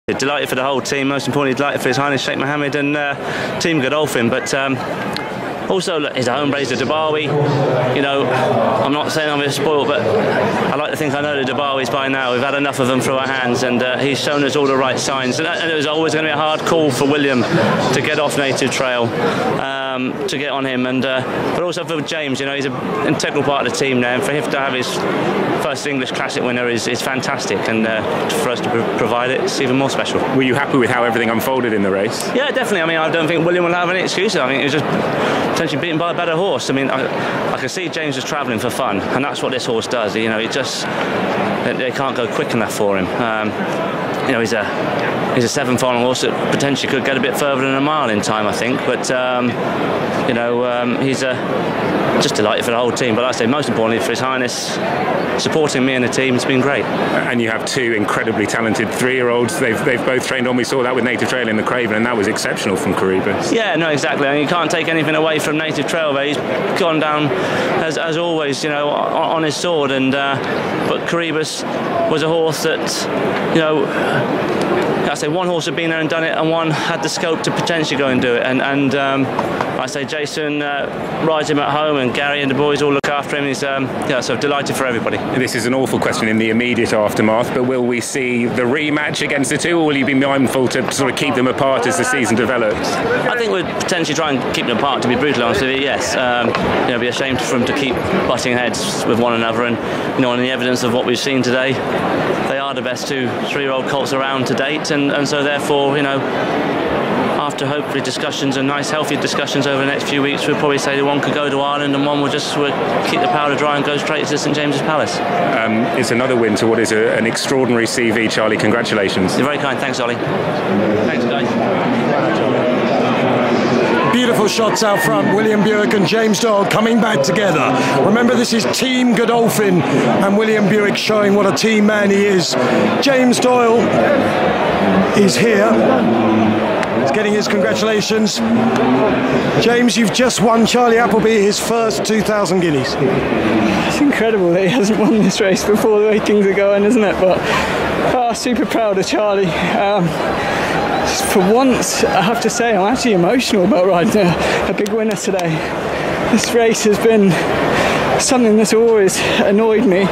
Delighted for the whole team, most importantly delighted for His Highness Sheikh Mohammed and Team Godolphin, but also look, he's a home raiser, ДeBawi. You know, I'm not saying I'm a bit spoiled, but I like to think I know the DeBawis by now. We've had enough of them through our hands, and he's shown us all the right signs. And it was always going to be a hard call for William to get off native trail, to get on him, but also for James. You know, he's an integral part of the team now, and for him to have his first English Classic winner is fantastic, and for us to provide it, it's even more special. Were you happy with how everything unfolded in the race? Yeah, definitely. I mean, I don't think William will have any excuses. I think he was just potentially beaten by a better horse. I mean, I can see James was travelling for fun, and that's what this horse does. You know, it just they can't go quick enough for him. You know, he's a seven-furlong horse that potentially could get a bit further than a mile in time, I think. But you know, he's just delighted for the whole team. But like I say, most importantly for His Highness supporting me and the team, it's been great. And you have two incredibly talented three-year-olds. They've both trained on. We saw that with Native Trail in the Craven, and that was exceptional from Caribus. Yeah, no, exactly. I mean, you can't take anything away from Native Trail, but he's gone down as always, you know, on his sword. And but Caribus was a horse that, you know, I say one horse had been there and done it, and one had the scope to potentially go and do it. And I say Jason rides him at home, and Gary and the boys all look after him. He's yeah, so delighted for everybody. This is an awful question in the immediate aftermath, but will we see the rematch against the two, or will you be mindful to sort of keep them apart as the season develops? I think we'd potentially try and keep them apart, to be brutally honest with you, yes. You know, it'd be a shame for them to keep butting heads with one another, and you know, on the evidence of what we've seen today, they are the best two three-year-old colts around to date, and so therefore, you know, after hopefully discussions and nice healthy discussions over the next few weeks, we'll probably say that one could go to Ireland and one will just keep the powder dry and go straight to St James's Palace. It's another win to what is an extraordinary CV, Charlie. Congratulations. You're very kind. Thanks, Ollie. Thanks, guys. Beautiful shots out front. William Buick and James Doyle coming back together. Remember, this is Team Godolphin, and William Buick showing what a team man he is. James Doyle is here. He's getting his congratulations. James, you've just won Charlie Appleby his first 2,000 guineas. It's incredible that he hasn't won this race before the way things are going, isn't it? But super proud of Charlie. For once, I have to say, I'm actually emotional about riding a big winner today. This race has been something that's always annoyed me.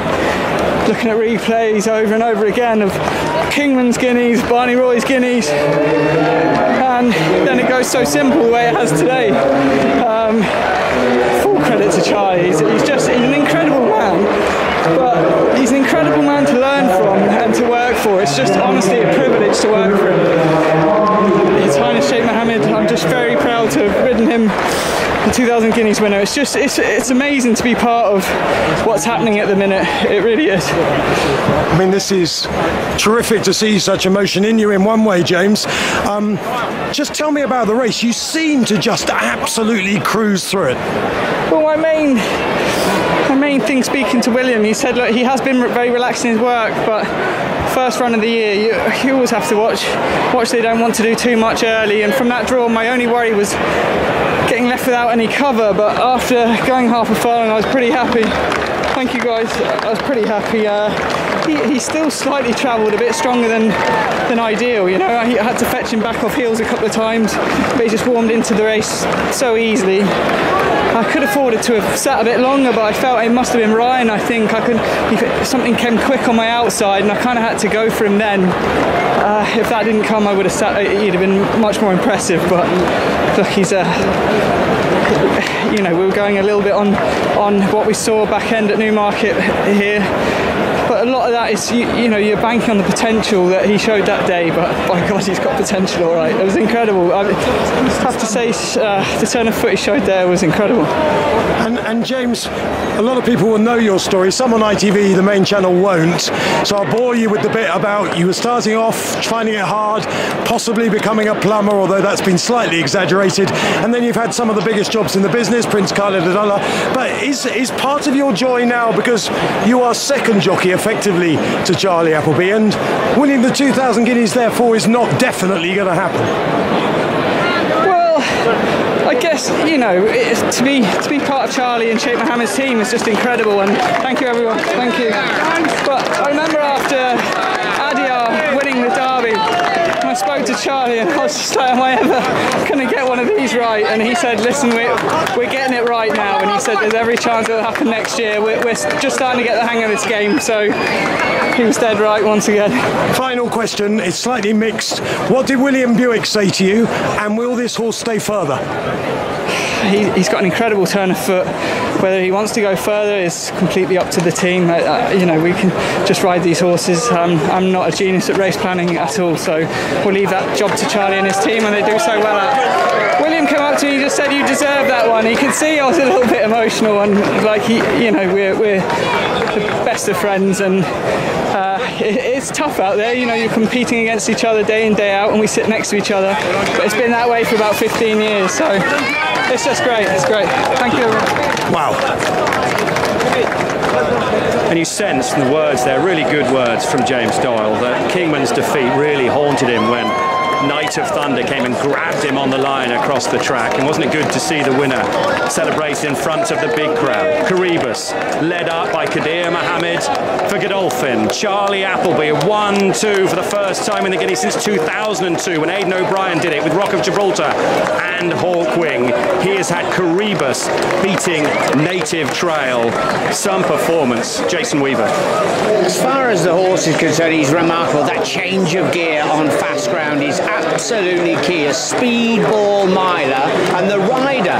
Looking at replays over and over again of Kingman's guineas, Barney Roy's guineas, and then it goes so simple the way it has today. Full credit to Charlie. He's an incredible man, but he's an incredible man to learn from and to work for. It's just honestly a privilege to work for him. His Highness Sheikh Mohammed, I'm just very proud to have ridden him the 2,000 guineas winner. It's amazing to be part of what's happening at the minute. It really is. I mean, this is terrific to see such emotion in you in one way, James. Just tell me about the race. You seem to just absolutely cruise through it. Well, my main thing, speaking to William, he said, look, he has been very relaxed in his work, but first run of the year, you always have to watch they don't want to do too much early. And from that draw, my only worry was getting left without any cover, but after going half a furlong, I was pretty happy. Thank you, guys. I was pretty happy. He still slightly travelled a bit stronger than ideal, you know. I had to fetch him back off heels a couple of times, but he just warmed into the race so easily. I could have afforded to have sat a bit longer, but I felt it must have been Ryan. I think something came quick on my outside, and I kind of had to go for him then. If that didn't come, I would have sat. He'd have been much more impressive. But look, he's you know, we were going a little bit on what we saw back end at Newmarket here. But a lot of that is, you know, you're banking on the potential that he showed that day, but by God, he's got potential, all right. It was incredible. I have to say, the turn of foot he showed there was incredible. And James, a lot of people will know your story. Some on ITV, the main channel, won't. So I'll bore you with the bit about you were starting off, finding it hard, possibly becoming a plumber, although that's been slightly exaggerated. And then you've had some of the biggest jobs in the business, Prince Khalid Adullah. But is part of your joy now, because you are second jockey effectively to Charlie Appleby, and winning the 2,000 guineas therefore is not definitely going to happen? Well, I guess, you know, to be part of Charlie and Sheikh Mohammed's team is just incredible, and thank you everyone, thank you. But I remember after Adyar winning the Derby, spoke to Charlie and I was just like, am I ever going to get one of these right? And he said, listen, we're getting it right now. And he said, there's every chance it'll happen next year. We're just starting to get the hang of this game. So he was dead right once again. Final question, it's slightly mixed. What did William Buick say to you, and will this horse stay further? He's got an incredible turn of foot. Whether he wants to go further is completely up to the team. You know, we can just ride these horses. I'm not a genius at race planning at all, so we'll leave that job to Charlie and his team, and they do so well at it. William came up to me and just said, you deserve that one. He could see I was a little bit emotional, and like we're the best of friends, and it's tough out there. You know, you're competing against each other day in, day out, and we sit next to each other. But it's been that way for about 15 years, so it's just great. It's great. Thank you, everyone. Wow. And you sense the words there, really good words from James Doyle, that Kingman's defeat really haunted him when Night of Thunder came and grabbed him on the line across the track. And wasn't it good to see the winner celebrated in front of the big crowd? Coroebus, led up by Kadir Mohammed for Godolphin. Charlie Appleby, 1-2 for the first time in the Guineas since 2002 when Aidan O'Brien did it with Rock of Gibraltar and Hawkwing. He has had Coroebus beating Native Trail. Some performance. Jason Weaver. As far as the horse is concerned, he's remarkable. That change of gear on fast ground is absolutely key. A speedball miler, and the rider,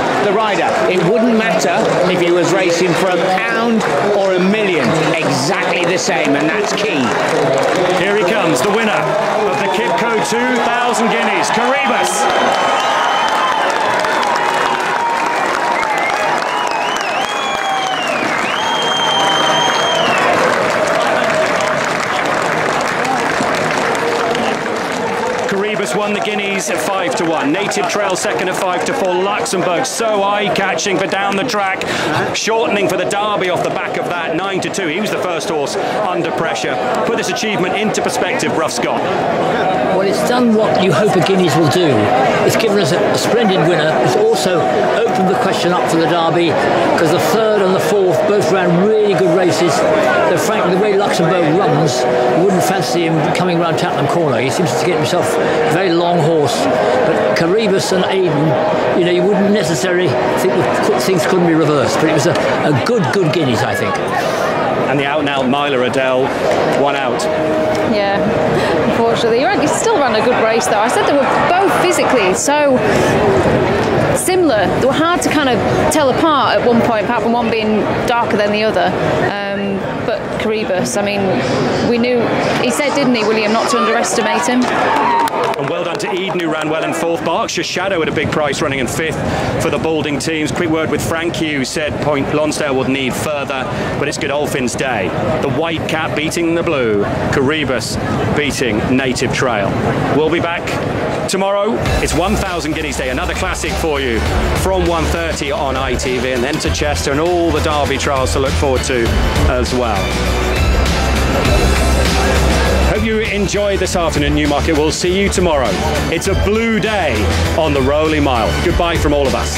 it wouldn't matter if he was racing for £1 or £1 million, exactly the same, and that's key. Here he comes, the winner of the Kipco 2000 Guineas, Coroebus. Won the Guineas at 5-1. Native Trail second at 5-4. Luxembourg so eye-catching for down the track, shortening for the Derby off the back of that 9-2. He was the first horse under pressure. Put this achievement into perspective, Rough Scott. Well, it's done what you hope a Guineas will do. It's given us a splendid winner. It's also opened the question up for the Derby, because the third and the fourth both ran really good races. Though frankly, the way Luxembourg runs, you wouldn't fancy him coming round Tattenham Corner. He seems to get himself a very long horse. But Coroebus and Aidan, you know, you wouldn't necessarily think that things couldn't be reversed. But it was a good Guineas, I think. And the out-and-out miler, Adele, one out. Yeah, unfortunately. He still ran a good race, though. I said they were both physically so similar. They were hard to kind of tell apart at one point, apart from one being darker than the other. But Coroebus, I mean, we knew, he said, didn't he, William, not to underestimate him? And well done to Eden, who ran well in fourth. Berkshire Shadow at a big price running in fifth for the Balding teams. Quick word with Frankie, who said Point Lonsdale would need further, but it's Godolphin's day. The white cap beating the blue. Coroebus beating Native Trail. We'll be back tomorrow. It's 1000 Guineas Day, another classic for you from 1:30 on ITV, and then to Chester and all the Derby trials to look forward to as well. Hope you enjoyed this afternoon, Newmarket. We'll see you tomorrow. It's a blue day on the Rowley Mile. Goodbye from all of us.